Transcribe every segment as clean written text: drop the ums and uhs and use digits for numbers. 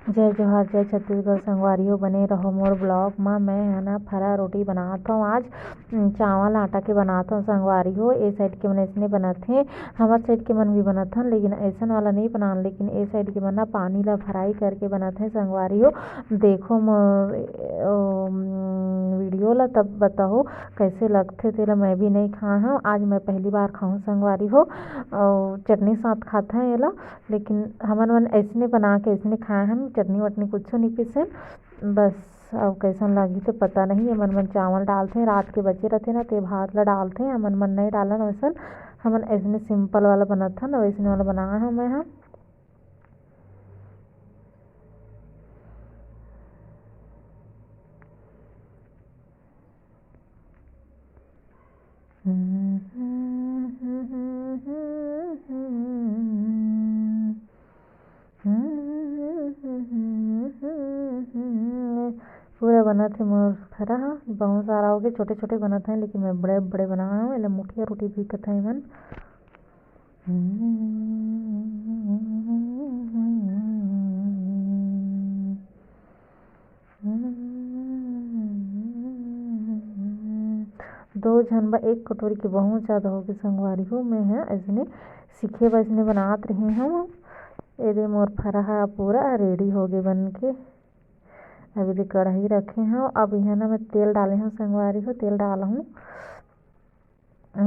जय जोहार जय छत्तीसगढ़ संगवारियों बने रहो मोर ब्लॉग में। मैं है ना फरा रोटी बनात हूँ। आज चावल आटा के बनात हूँ संगवारियों। ए साइड के मन ऐसने बनत हे, हमर साइड के मन भी बनत हन, लेकिन ऐसन वाला नहीं बनान। लेकिन ए साइड के मन ना पानी ला फ्राई करके बनत है संगवारियों। देखो वीडियो ला तब बताओ कैसे लगथे। तेला मैं भी नहीं खाए हूँ, आज मैं पहली बार खाऊँ संगवारी हो। और चटनी साथ खाता है एला, लेकिन हमन मन ऐसने बना के ऐसने खाए हन, चटनी वटनी कुछ नहीं पीसे बस। अब कैसन लगी तो पता नहीं। हमन मन चावल डालथे, रात के बचे रहथे ना ते भात ला डालथे। हमन मन नहीं डालन वैसन, हमन ऐसने सिंपल वाला बनत हन, वैसने वाला बनाए हूँ मैं। पूरा बनत है मोर फरा ह, बहुत सारा हो गए, छोटे छोटे बनत हैं, लेकिन मैं बड़े बड़े बनाया हूँ। एला मुठिया रोटी भी कहते हैं मन। दो झन बा एक कटोरी के बहुत ज़्यादा हो गए संगवारी हो। मैं है ऐसने सीखे वैसने बनात रही हूँ। एदे मोर फरा ह पूरा रेडी हो गए बन के। अभी दे कढ़ाई रखे हूँ। अब यहाँ ना मैं तेल डाले हूँ संगवारी हो, तेल डाला हूँ,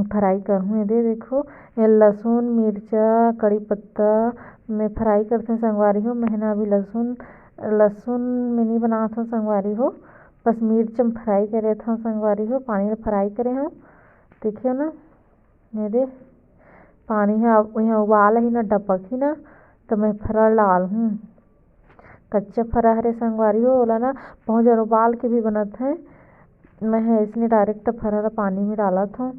फ्राई करहूँ। ये देखो ये लहसुन मिर्चा कड़ी पत्ता में फ्राई करते संगवारी हो। मैं ना अभी लहसुन में नहीं बनात हूँ संगवारी हो, बस मिर्च में फ्राई करे था संगवारी हो। पानी में फ्राई करे हूँ, देखियो ना ये दे पानी है यहाँ उबाल ही ना डपक ही ना, तो मैं फरा डाल हूँ। कच्चा फरा हरे संगवारी हो, ओला ना बहुत जन उबाल के भी बनत है। मैं इसने डायरेक्ट फरा पानी में डालत हूँ।